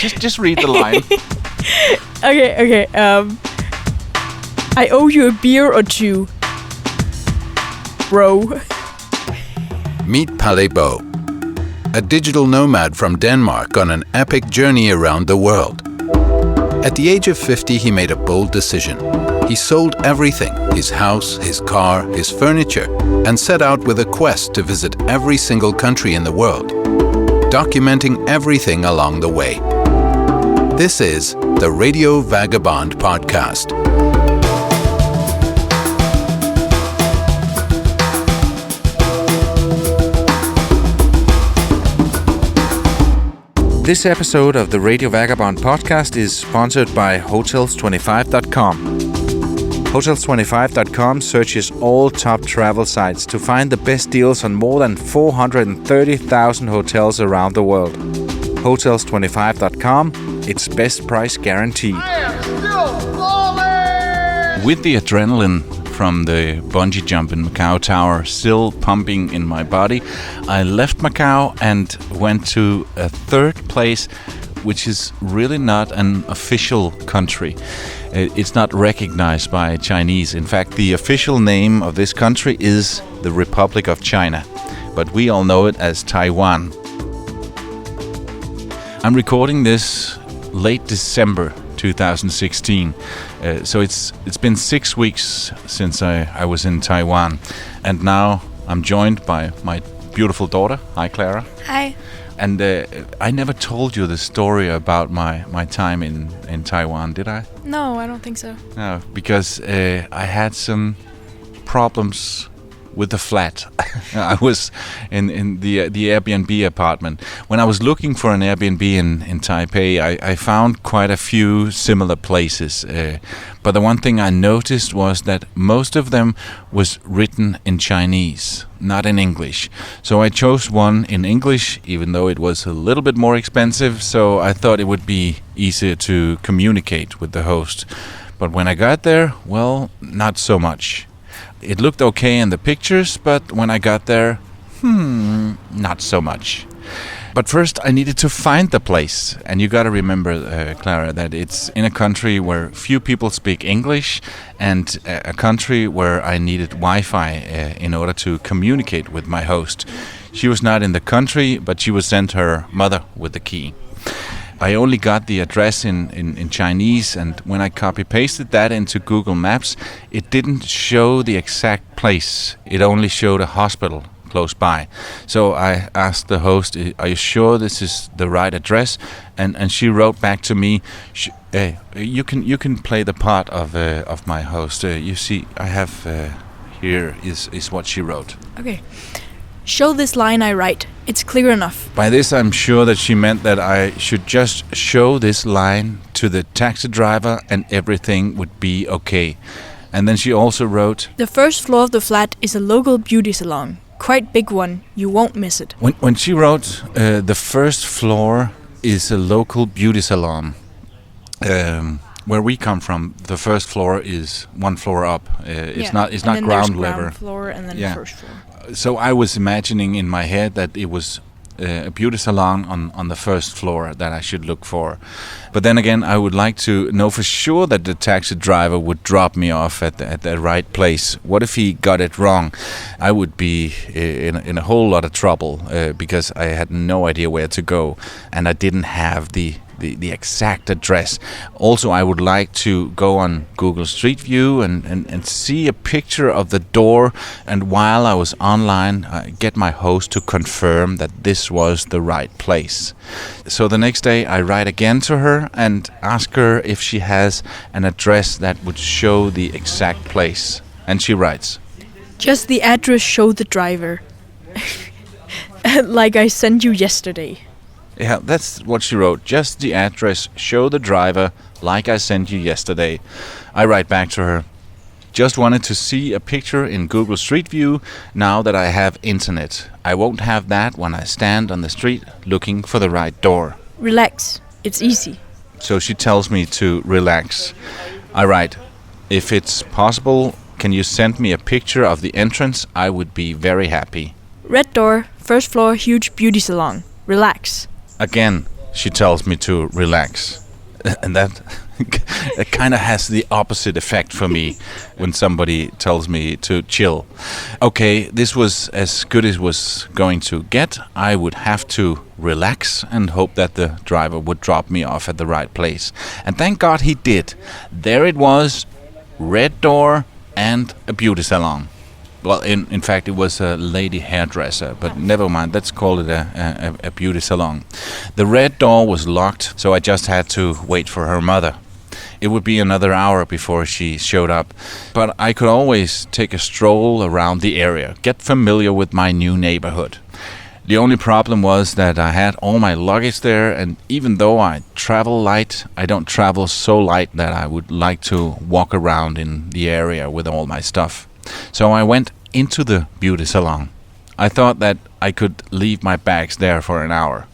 Just read the line. Okay. I owe you a beer or two, bro. Meet Palle Bo, a digital nomad from Denmark on an epic journey around the world. At the age of 50, he made a bold decision. He sold everything, his house, his car, his furniture, and set out with a quest to visit every single country in the world, documenting everything along the way. This is the Radio Vagabond Podcast. This episode of the Radio Vagabond podcast is sponsored by Hotels25.com. Hotels25.com searches all top travel sites to find the best deals on more than 430,000 hotels around the world. Hotels25.com, its best price guaranteed. I am still falling! With the adrenaline from the bungee jump in Macau Tower still pumping in my body, I left Macau and went to a third place, which is really not an official country. It's not recognized by Chinese. In fact, the official name of this country is the Republic of China, but we all know it as Taiwan. I'm recording this late December 2016. So it's been 6 weeks since I was in Taiwan, and now I'm joined by my beautiful daughter. Hi, Clara. Hi. And I never told you the story about my time in Taiwan, did I? No, I don't think so. No, because I had some problems with the flat. I was in the Airbnb apartment. When I was looking for an Airbnb in Taipei, I found quite a few similar places. But the one thing I noticed was that most of them was written in Chinese, not in English. So I chose one in English, even though it was a little bit more expensive. So I thought it would be easier to communicate with the host. But when I got there, well, not so much. It looked okay in the pictures, but when I got there, not so much. But first, I needed to find the place. And you got to remember, Clara, that it's in a country where few people speak English, and a country where I needed Wi-Fi in order to communicate with my host. She was not in the country, but she was sent her mother with the key. I only got the address in Chinese, and when I copy-pasted that into Google Maps, it didn't show the exact place. It only showed a hospital close by. So I asked the host, "Are you sure this is the right address?" And she wrote back to me, "You can play the part of my host. You see, I have here is what she wrote." Okay. Show this line I write. It's clear enough. By this, I'm sure that she meant that I should just show this line to the taxi driver and everything would be okay. And then she also wrote, The first floor of the flat is a local beauty salon. Quite big one. You won't miss it. When she wrote, the first floor is a local beauty salon. Where we come from, the first floor is one floor up. It's not ground level. Ground floor and then first floor. So I was imagining in my head that it was a beauty salon on the first floor that I should look for. But then again, I would like to know for sure that the taxi driver would drop me off at the right place. What if he got it wrong? I would be in a whole lot of trouble because I had no idea where to go, and I didn't have the exact address. Also, I would like to go on Google Street View and see a picture of the door, and while I was online, get my host to confirm that this was the right place. So the next day I write again to her and ask her if she has an address that would show the exact place. And she writes, Just the address show the driver. Like I sent you yesterday. Yeah, that's what she wrote. Just the address, show the driver, like I sent you yesterday. I write back to her. Just wanted to see a picture in Google Street View now that I have internet. I won't have that when I stand on the street looking for the right door. Relax. It's easy. So she tells me to relax. I write, if it's possible, can you send me a picture of the entrance? I would be very happy. Red door, first floor, huge beauty salon. Relax. Again, she tells me to relax. And that it kind of has the opposite effect for me when somebody tells me to chill. Okay, this was as good as was going to get. I would have to relax and hope that the driver would drop me off at the right place. And thank God he did. There it was, red door and a beauty salon. Well, in fact, it was a lady hairdresser, but never mind, let's call it a beauty salon. The red door was locked, so I just had to wait for her mother. It would be another hour before she showed up, but I could always take a stroll around the area, get familiar with my new neighborhood. The only problem was that I had all my luggage there, and even though I travel light, I don't travel so light that I would like to walk around in the area with all my stuff. So I went into the beauty salon. I thought that I could leave my bags there for an hour.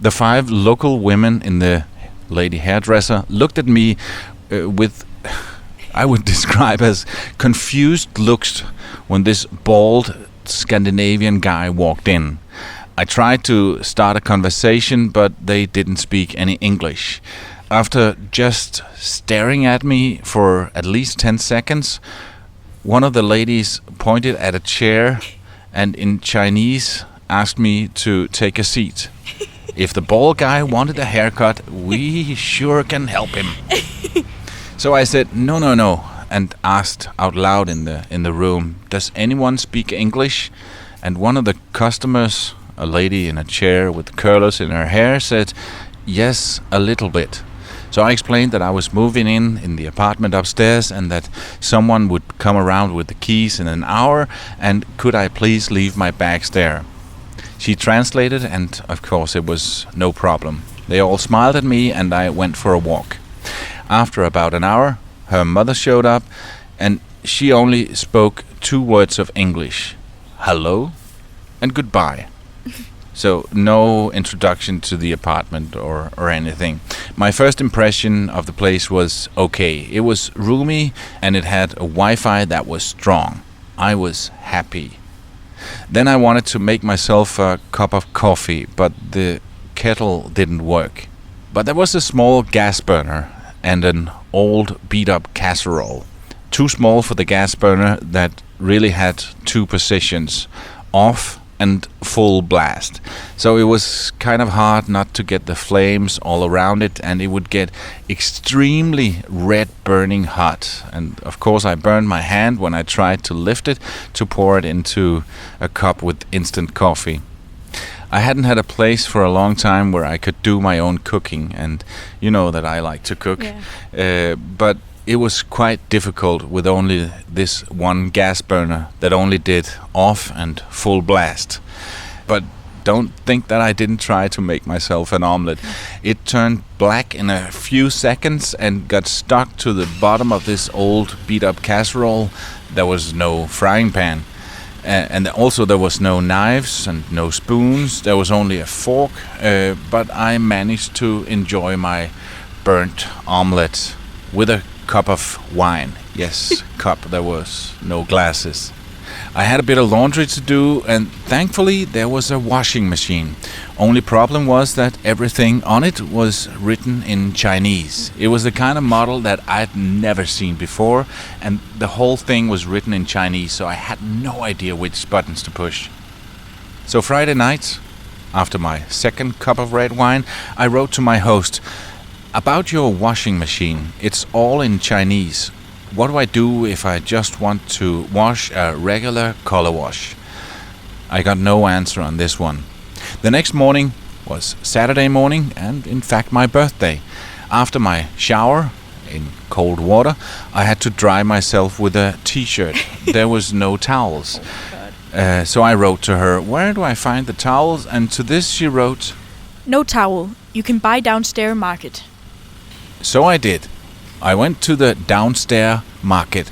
The 5 local women in the lady hairdresser looked at me with, I would describe as confused looks when this bald Scandinavian guy walked in. I tried to start a conversation, but they didn't speak any English. After just staring at me for at least 10 seconds, one of the ladies pointed at a chair and in Chinese asked me to take a seat. If the bald guy wanted a haircut, we sure can help him. So I said, no, and asked out loud in the room, does anyone speak English? And one of the customers, a lady in a chair with curlers in her hair, said, yes, a little bit. So I explained that I was moving in the apartment upstairs and that someone would come around with the keys in an hour, and could I please leave my bags there. She translated, and of course it was no problem. They all smiled at me and I went for a walk. After about an hour, her mother showed up, and she only spoke 2 words of English: hello and goodbye. So no introduction to the apartment or anything. My first impression of the place was okay. It was roomy and it had a Wi-Fi that was strong. I was happy. Then I wanted to make myself a cup of coffee, but the kettle didn't work. But there was a small gas burner and an old beat-up casserole. Too small for the gas burner that really had 2 positions, off and full blast. So it was kind of hard not to get the flames all around it, and it would get extremely red burning hot. And of course I burned my hand when I tried to lift it to pour it into a cup with instant coffee. I hadn't had a place for a long time where I could do my own cooking, and you know that I like to cook. Yeah. But it was quite difficult with only this one gas burner that only did off and full blast. But don't think that I didn't try to make myself an omelette. It turned black in a few seconds and got stuck to the bottom of this old beat-up casserole. There was no frying pan. And also there was no knives and no spoons. There was only a fork. But I managed to enjoy my burnt omelette with a cup of wine. Yes, cup. There was no glasses. I had a bit of laundry to do, and thankfully there was a washing machine. Only problem was that everything on it was written in Chinese. It was the kind of model that I'd never seen before, and the whole thing was written in Chinese, so I had no idea which buttons to push. So Friday night, after my second cup of red wine, I wrote to my host, about your washing machine, it's all in Chinese. What do I do if I just want to wash a regular color wash? I got no answer on this one. The next morning was Saturday morning, and in fact my birthday. After my shower in cold water, I had to dry myself with a t-shirt. There was no towels. So I wrote to her, where do I find the towels? And to this she wrote, no towel. You can buy downstairs market. So I did. I went to the downstairs market.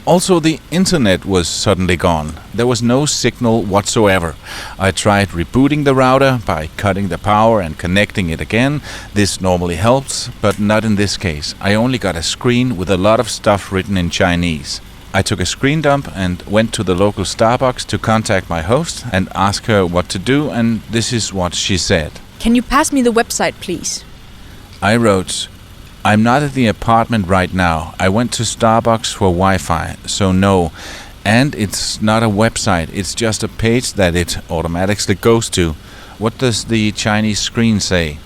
Also, the internet was suddenly gone. There was no signal whatsoever. I tried rebooting the router by cutting the power and connecting it again. This normally helps, but not in this case. I only got a screen with a lot of stuff written in Chinese. I took a screen dump and went to the local Starbucks to contact my host and ask her what to do, and this is what she said. Can you pass me the website, please? I wrote, I'm not at the apartment right now. I went to Starbucks for Wi-Fi, so no. And it's not a website, it's just a page that it automatically goes to. What does the Chinese screen say?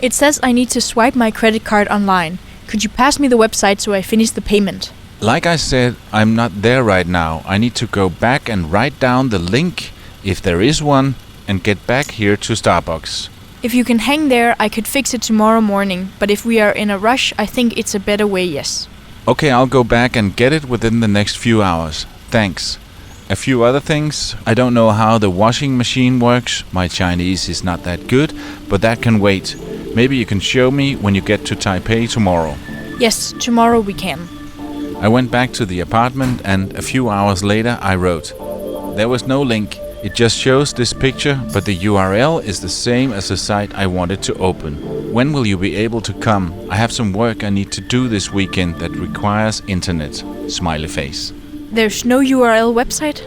It says I need to swipe my credit card online. Could you pass me the website so I finish the payment? Like I said, I'm not there right now. I need to go back and write down the link, if there is one, and get back here to Starbucks. If you can hang there, I could fix it tomorrow morning, but if we are in a rush, I think it's a better way, yes. Okay, I'll go back and get it within the next few hours. Thanks. A few other things. I don't know how the washing machine works. My Chinese is not that good, but that can wait. Maybe you can show me when you get to Taipei tomorrow. Yes, tomorrow we can. I went back to the apartment and a few hours later I wrote. There was no link. It just shows this picture, but the URL is the same as the site I wanted to open. When will you be able to come? I have some work I need to do this weekend that requires internet. Smiley face. There's no URL website?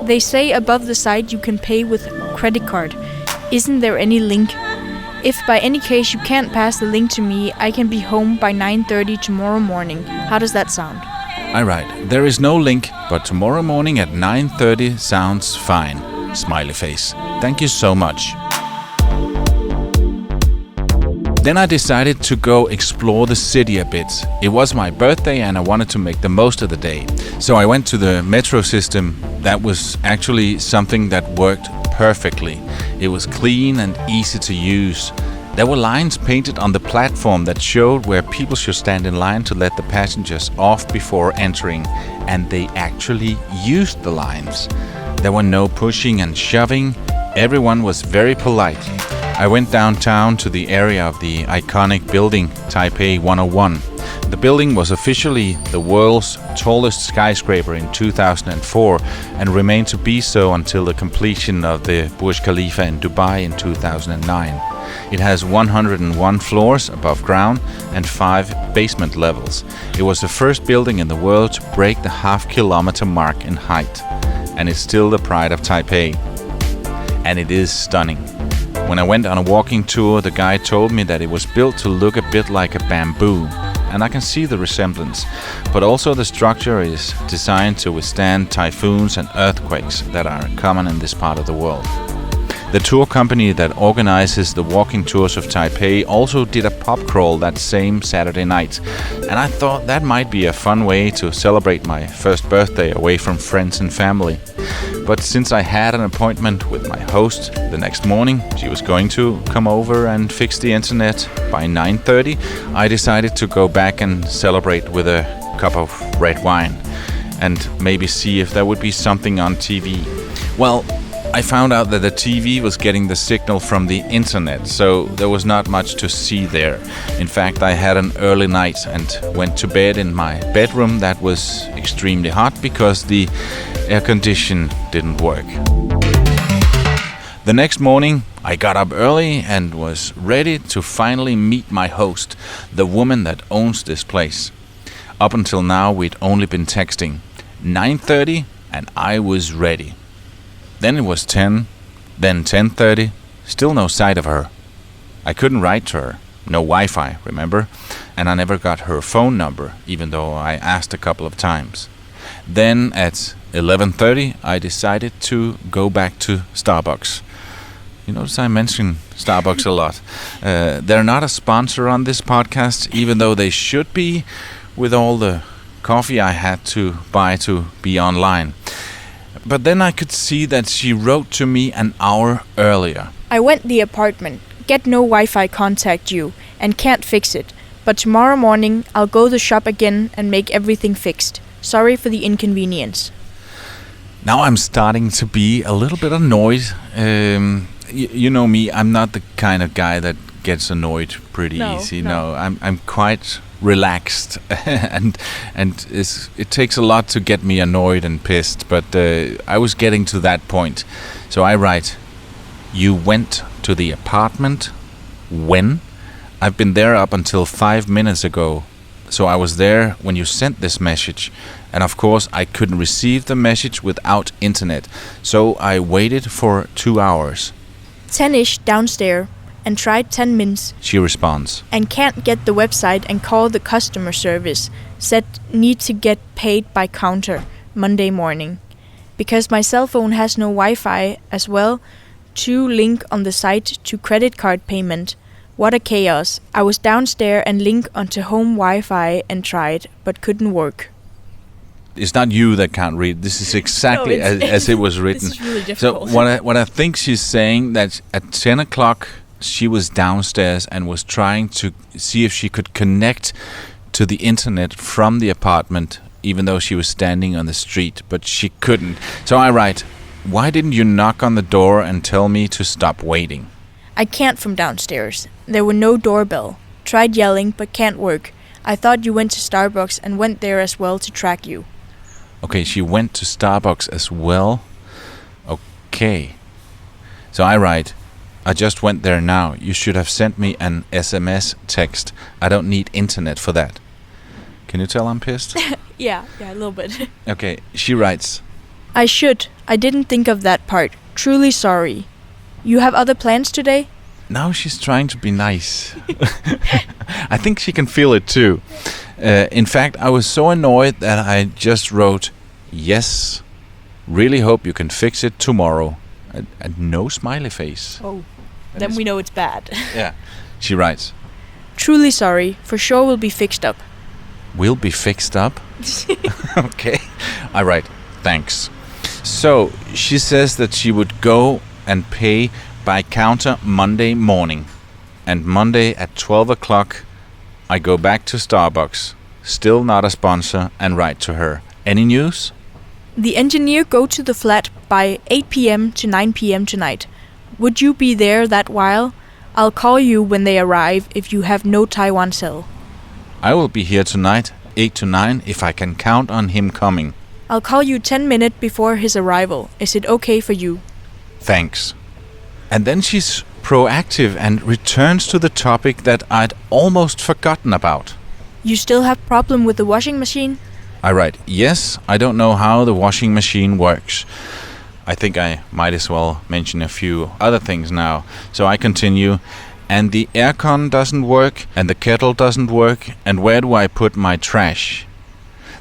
They say above the site you can pay with credit card. Isn't there any link? If by any case you can't pass the link to me, I can be home by 9:30 tomorrow morning. How does that sound? I write, there is no link, but tomorrow morning at 9:30 sounds fine. Smiley face. Thank you so much. Then I decided to go explore the city a bit. It was my birthday and I wanted to make the most of the day. So I went to the metro system. That was actually something that worked perfectly. It was clean and easy to use. There were lines painted on the platform that showed where people should stand in line to let the passengers off before entering, and they actually used the lines. There were no pushing and shoving. Everyone was very polite. I went downtown to the area of the iconic building, Taipei 101. The building was officially the world's tallest skyscraper in 2004 and remained to be so until the completion of the Burj Khalifa in Dubai in 2009. It has 101 floors above ground and 5 basement levels. It was the first building in the world to break the half-kilometer mark in height. And it's still the pride of Taipei. And it is stunning. When I went on a walking tour, the guide told me that it was built to look a bit like a bamboo. And I can see the resemblance. But also the structure is designed to withstand typhoons and earthquakes that are common in this part of the world. The tour company that organizes the walking tours of Taipei also did a pub crawl that same Saturday night. And I thought that might be a fun way to celebrate my first birthday away from friends and family. But since I had an appointment with my host the next morning, she was going to come over and fix the internet by 9:30, I decided to go back and celebrate with a cup of red wine and maybe see if there would be something on TV. Well, I found out that the TV was getting the signal from the internet, so there was not much to see there. In fact, I had an early night and went to bed in my bedroom that was extremely hot because the air condition didn't work. The next morning, I got up early and was ready to finally meet my host, the woman that owns this place. Up until now, we'd only been texting. 9:30 and I was ready. Then it was 10, then 10:30, still no sight of her. I couldn't write to her, no Wi-Fi, remember? And I never got her phone number, even though I asked a couple of times. Then at 11:30, I decided to go back to Starbucks. You notice I mention Starbucks a lot. They're not a sponsor on this podcast, even though they should be, with all the coffee I had to buy to be online. But then I could see that she wrote to me an hour earlier. I went the apartment, get no Wi-Fi contact you, and can't fix it. But tomorrow morning I'll go the shop again and make everything fixed. Sorry for the inconvenience. Now I'm starting to be a little bit annoyed. You know me, I'm not the kind of guy that gets annoyed pretty easy. No, I'm quite relaxed, and it takes a lot to get me annoyed and pissed. But I was getting to that point, so I write, "You went to the apartment when? I've been there up until 5 minutes ago. So I was there when you sent this message, and of course I couldn't receive the message without internet, so I waited for 2 hours." 10-ish downstairs. and tried 10 minutes She responds. and can't get the website and call the customer service. Said need to get paid by counter Monday morning. Because my cell phone has no Wi-Fi as well, to link on the site to credit card payment. What a chaos. I was downstairs and linked onto home Wi-Fi and tried, but couldn't work. It's not you that can't read. This is exactly as it was written. This is really So difficult. what I think she's saying that at 10 o'clock she was downstairs and was trying to see if she could connect to the internet from the apartment, even though she was standing on the street, but she couldn't. So I write, why didn't you knock on the door and tell me to stop waiting? I can't from downstairs. There were no doorbell. Tried yelling, but can't work. I thought you went to Starbucks and went there as well to track you. Okay, she went to Starbucks as well. Okay. So I write, I just went there now. You should have sent me an SMS text. I don't need internet for that. Can you tell I'm pissed? Yeah, a little bit. Okay, she writes, I should. I didn't think of that part. Truly sorry. You have other plans today? now she's trying to be nice. I think she can feel it too. In fact, I was so annoyed that I just wrote, yes, really hope you can fix it tomorrow. And no smiley face. Oh, And then it's- we know it's bad. Yeah. She writes, Truly sorry. For sure will be fixed up. will be fixed up. Okay. I write, thanks. So she says that she would go and pay by counter Monday morning. And Monday at 12 o'clock, I go back to Starbucks. Still not a sponsor, and write to her. Any news? The engineer go to the flat by 8 p.m. to 9 p.m. tonight. Would you be there that while? I'll call you when they arrive if you have no Taiwan cell. I will be here tonight, 8 to 9, if I can count on him coming. I'll call you 10 minutes before his arrival. Is it okay for you? Thanks. And then she's proactive and returns to the topic that I'd almost forgotten about. You still have problem with the washing machine? I write, yes, I don't know how the washing machine works. I think I might as well mention a few other things now. So I continue, and the aircon doesn't work, and the kettle doesn't work, and where do I put my trash?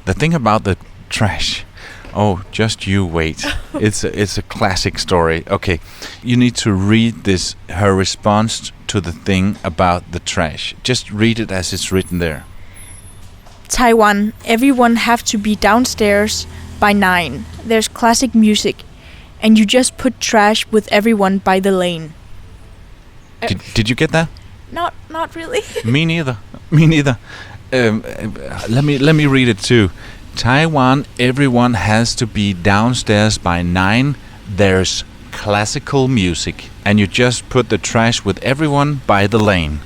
The thing about the trash, oh, just you wait. It's a classic story. Okay, you need to read this, her response to the thing about the trash. Just read it as it's written there. Taiwan, everyone have to be downstairs by 9. There's classic music. And you just put trash with everyone by the lane. Did you get that? Not really. Me neither. Me neither. Let me read it too. Taiwan, everyone has to be downstairs by 9. There's classical music, and you just put the trash with everyone by the lane.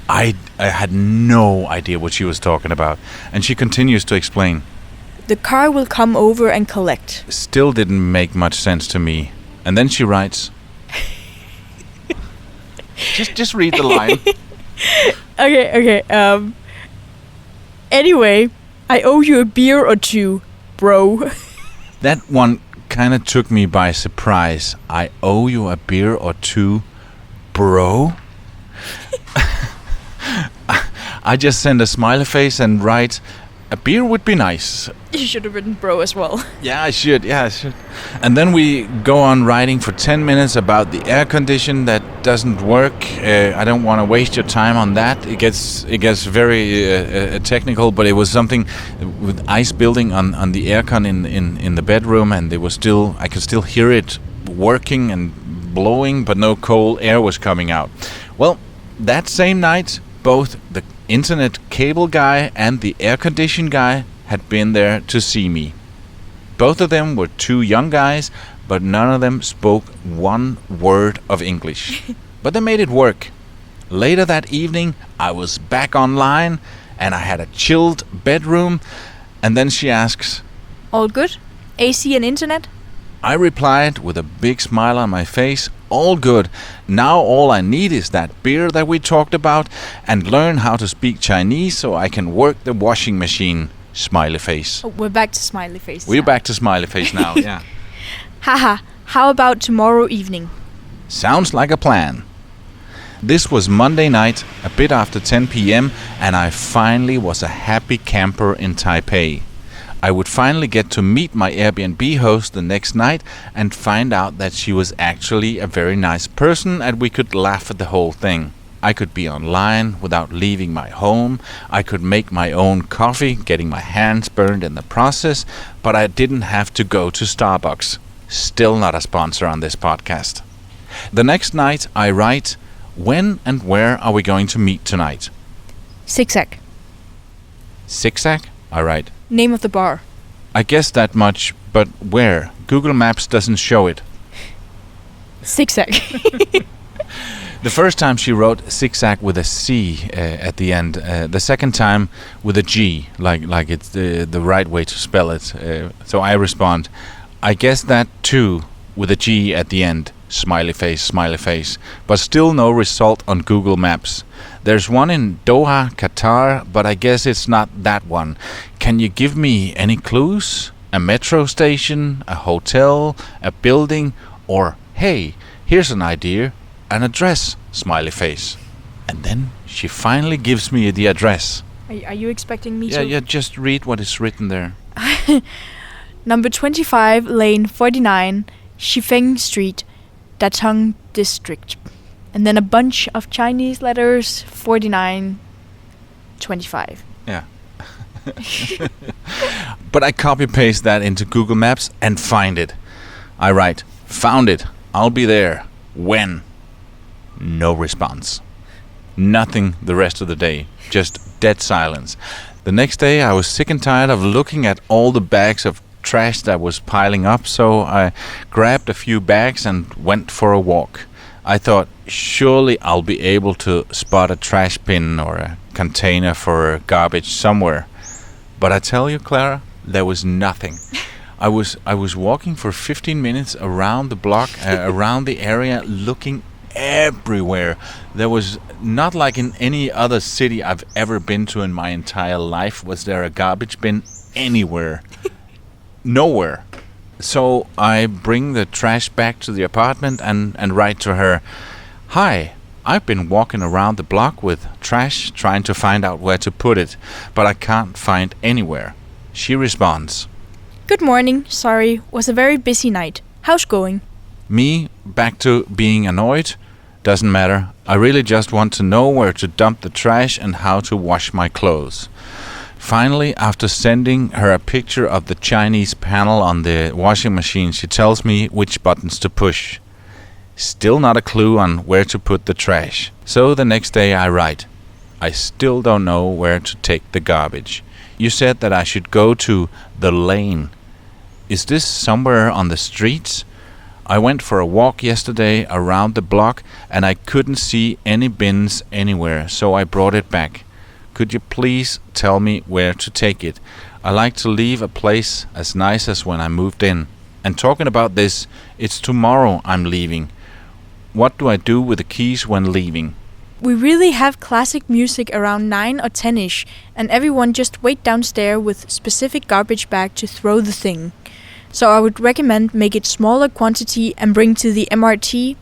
I had no idea what she was talking about, and she continues to explain. The car will come over and collect. Still didn't make much sense to me. And then she writes. just read the line. Okay. Anyway, I owe you a beer or two, bro. That one kind of took me by surprise. I owe you a beer or two, bro. I just send a smiley face and write, a beer would be nice. You should have written bro as well. Yeah, I should. And then we go on writing for 10 minutes about the air condition that doesn't work. I don't want to waste your time on that. It gets very technical, but it was something with ice building on the aircon in the bedroom, and I could still hear it working and blowing, but no cold air was coming out. Well, that same night, both the internet cable guy and the air condition guy had been there to see me. Both of them were 2 young guys, but none of them spoke one word of English. But they made it work. Later that evening, I was back online, and I had a chilled bedroom, and then she asks, All good? AC and internet? I replied with a big smile on my face, all good. Now all I need is that beer that we talked about and learn how to speak Chinese so I can work the washing machine. Smiley face. Oh, we're back to smiley face. We're back to smiley face now, yeah. Haha, how about tomorrow evening? Sounds like a plan. This was Monday night, a bit after 10 p.m., and I finally was a happy camper in Taipei. I would finally get to meet my Airbnb host the next night and find out that she was actually a very nice person and we could laugh at the whole thing. I could be online without leaving my home. I could make my own coffee, getting my hands burned in the process, but I didn't have to go to Starbucks. Still not a sponsor on this podcast. The next night I write, when and where are we going to meet tonight? Zigzag. Zigzag? I write. Name of the bar. I guess that much, but where? Google Maps doesn't show it. Zigzag. The first time she wrote zigzag with a C at the end. The second time with a G, like it's the right way to spell it. So I respond, I guess that too, with a G at the end. Smiley face. But still no result on Google Maps. There's one in Doha, Qatar, but I guess it's not that one. Can you give me any clues? A metro station, a hotel, a building, or hey, here's an idea, an address, smiley face. And then she finally gives me the address. Are you expecting me to? Yeah, just read what is written there. Number 25, lane 49, Shifeng Street, Datong District. And then a bunch of Chinese letters, 4925. Yeah. But I copy-paste that into Google Maps and find it. I write, found it, I'll be there. When? No response. Nothing the rest of the day. Just dead silence. The next day I was sick and tired of looking at all the bags of trash that was piling up, so I grabbed a few bags and went for a walk. I thought, surely I'll be able to spot a trash bin or a container for garbage somewhere. But I tell you, Clara, there was nothing. I was walking for 15 minutes around the block, around the area, looking everywhere. There was not like in any other city I've ever been to in my entire life was there a garbage bin anywhere. Nowhere. So I bring the trash back to the apartment and write to her, hi, I've been walking around the block with trash trying to find out where to put it, but I can't find anywhere. She responds, Good morning, sorry, was a very busy night. How's going? Me, back to being annoyed? Doesn't matter. I really just want to know where to dump the trash and how to wash my clothes. Finally, after sending her a picture of the Chinese panel on the washing machine, she tells me which buttons to push. Still not a clue on where to put the trash. So the next day I write, I still don't know where to take the garbage. You said that I should go to the lane. Is this somewhere on the streets? I went for a walk yesterday around the block and I couldn't see any bins anywhere, so I brought it back. Could you please tell me where to take it? I like to leave a place as nice as when I moved in. And talking about this, it's tomorrow I'm leaving. What do I do with the keys when leaving? We really have classic music around 9 or 10ish, and everyone just wait downstairs with specific garbage bag to throw the thing. So I would recommend make it smaller quantity and bring to the MRT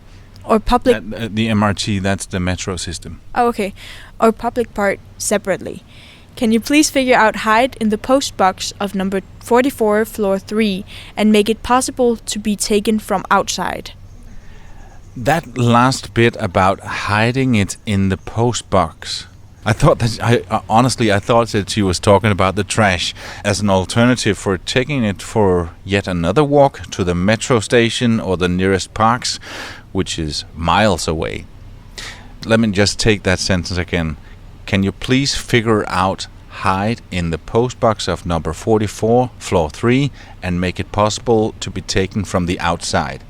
or public... the MRT, that's the metro system. Oh, okay. Or public part separately. Can you please figure out height in the post box of number 44, floor 3, and make it possible to be taken from outside? That last bit about hiding it in the post box. I thought that I thought that she was talking about the trash as an alternative for taking it for yet another walk to the metro station or the nearest parks, which is miles away. Let me just take that sentence again. Can you please figure out hide in the post box of number 44, floor 3, and make it possible to be taken from the outside?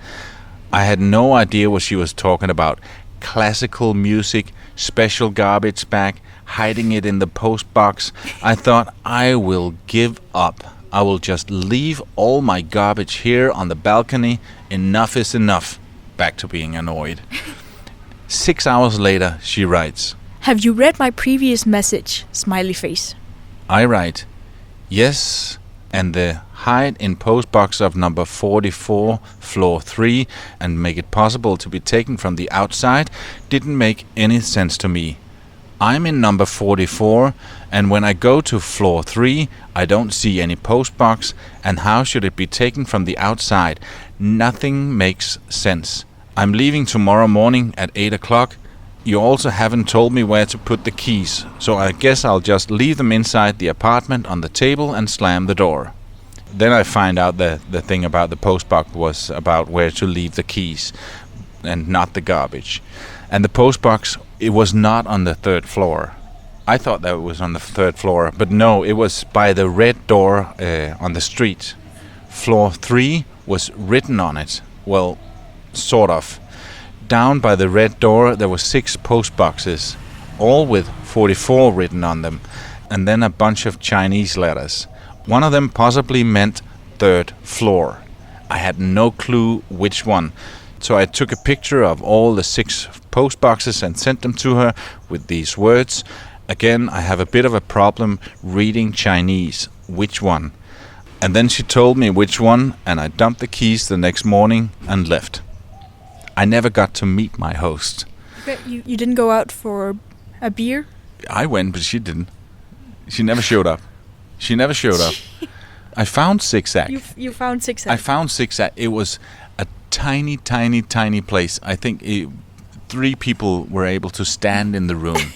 I had no idea what she was talking about. Classical music, special garbage bag, hiding it in the post box. I thought, I will give up. I will just leave all my garbage here on the balcony. Enough is enough. Back to being annoyed. 6 hours later, she writes, Have you read my previous message? Smiley face. I write, yes, and hide in postbox of number 44, floor 3, and make it possible to be taken from the outside didn't make any sense to me. I'm in number 44, and when I go to floor 3, I don't see any postbox, and how should it be taken from the outside? Nothing makes sense. I'm leaving tomorrow morning at 8 o'clock. You also haven't told me where to put the keys, so I guess I'll just leave them inside the apartment on the table and slam the door. Then I find out the thing about the postbox was about where to leave the keys and not the garbage. And the postbox, it was not on the 3rd floor. I thought that it was on the 3rd floor, but no, it was by the red door on the street. Floor 3 was written on it. Well, sort of. Down by the red door there were 6 post boxes, all with 44 written on them, and then a bunch of Chinese letters. One of them possibly meant 3rd floor. I had no clue which one, so I took a picture of all the 6 post boxes and sent them to her with these words. Again, I have a bit of a problem reading Chinese. Which one? And then she told me which one, and I dumped the keys the next morning and left. I never got to meet my host. Okay, you didn't go out for a beer? I went, but she didn't. She never showed up. I found Zigzag. You found Zigzag? I found Zigzag. It was a tiny, tiny, tiny place. I think 3 people were able to stand in the room.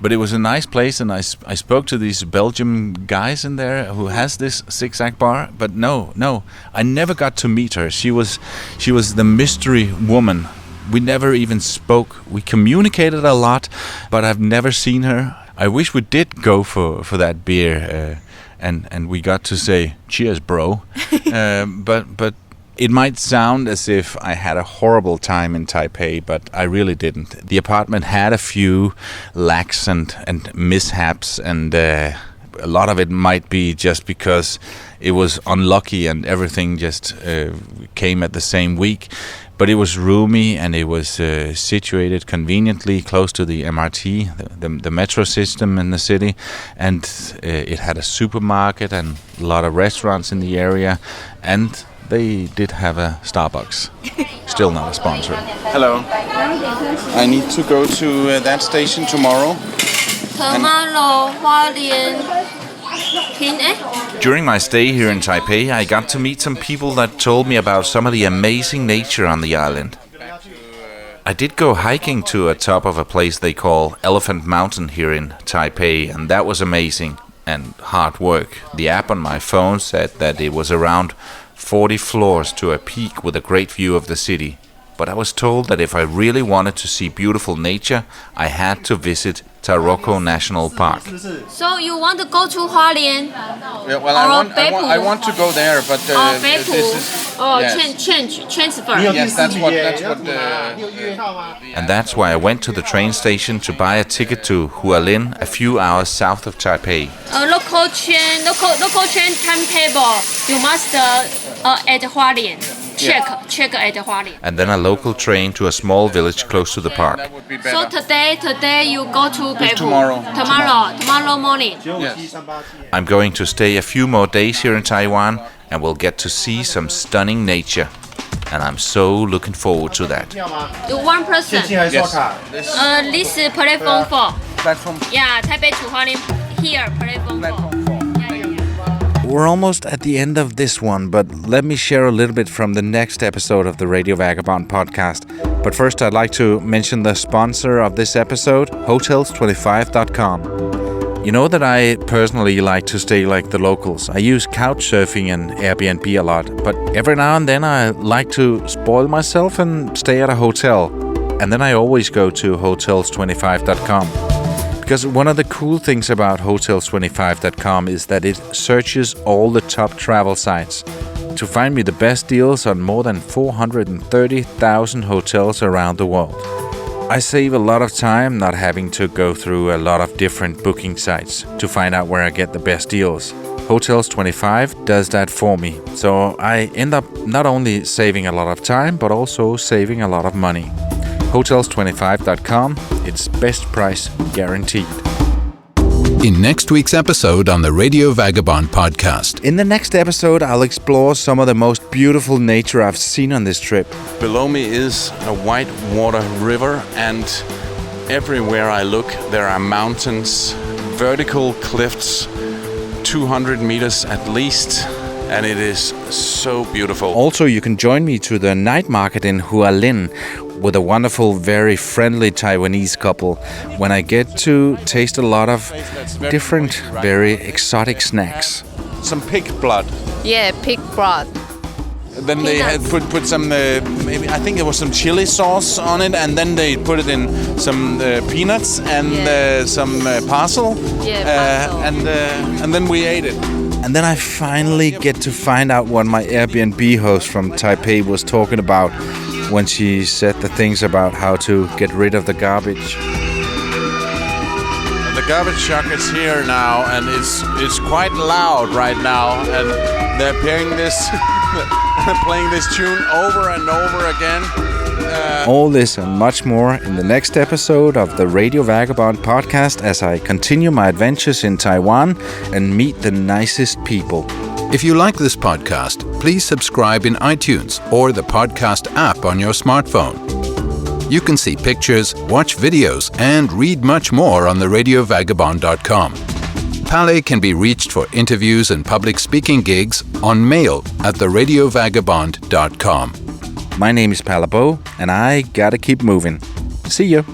But it was a nice place, and I spoke to these Belgian guys in there who has this Zigzag bar. But no, I never got to meet her. She was the mystery woman. We never even spoke. We communicated a lot, but I've never seen her. I wish we did go for that beer, and we got to say cheers, bro. But it might sound as if I had a horrible time in Taipei, but I really didn't. The apartment had a few lacks and mishaps, and a lot of it might be just because it was unlucky and everything just came at the same week. But it was roomy, and it was situated conveniently close to the MRT, the metro system in the city, and it had a supermarket and a lot of restaurants in the area, and they did have a Starbucks. Still not a sponsor. Hello. I need to go to that station tomorrow. During my stay here in Taipei, I got to meet some people that told me about some of the amazing nature on the island. I did go hiking to the top of a place they call Elephant Mountain here in Taipei, and that was amazing and hard work. The app on my phone said that it was around 40 floors to a peak with a great view of the city. But I was told that if I really wanted to see beautiful nature, I had to visit Taroko National Park. So you want to go to Hualien? Yeah, well, I want to go there, but this is... transfer. Yes, that's what and that's why I went to the train station to buy a ticket to Hualien, a few hours south of Taipei. Local train timetable, you must at Hualien. Check at Hualien. And then a local train to a small village close to the park. So today you go to Peipu. Tomorrow morning. Yes. I'm going to stay a few more days here in Taiwan, and we'll get to see some stunning nature. And I'm so looking forward to that. You one person? Yes. This is platform 4. Platform. Yeah, Taipei to Hualien. Here, platform 4. We're almost at the end of this one, but let me share a little bit from the next episode of the Radio Vagabond podcast. But first, I'd like to mention the sponsor of this episode, Hotels25.com. You know that I personally like to stay like the locals. I use couchsurfing and Airbnb a lot, but every now and then I like to spoil myself and stay at a hotel. And then I always go to Hotels25.com. Because one of the cool things about Hotels25.com is that it searches all the top travel sites to find me the best deals on more than 430,000 hotels around the world. I save a lot of time not having to go through a lot of different booking sites to find out where I get the best deals. Hotels25 does that for me, so I end up not only saving a lot of time, but also saving a lot of money. Hotels25.com, it's best price guaranteed. In next week's episode on the Radio Vagabond podcast. In the next episode, I'll explore some of the most beautiful nature I've seen on this trip. Below me is a white water river, and everywhere I look, there are mountains, vertical cliffs, 200 meters at least, and it is so beautiful. Also, you can join me to the night market in Hualien with a wonderful, very friendly Taiwanese couple when I get to taste a lot of different, very exotic snacks. Some pig blood. Yeah, pig blood. Then they had put some, maybe I think it was some chili sauce on it, and then they put it in some peanuts and some parsley. Yeah, parsley. And then we ate it. And then I finally get to find out what my Airbnb host from Taipei was talking about when she said the things about how to get rid of the garbage. The garbage truck is here now, and it's quite loud right now, and they're playing this tune over and over again. All this and much more in the next episode of the Radio Vagabond podcast as I continue my adventures in Taiwan and meet the nicest people. If you like this podcast, please subscribe in iTunes or the podcast app on your smartphone. You can see pictures, watch videos, and read much more on theradiovagabond.com. Pale can be reached for interviews and public speaking gigs on mail at theradiovagabond.com. My name is Palabo, and I gotta keep moving. See you.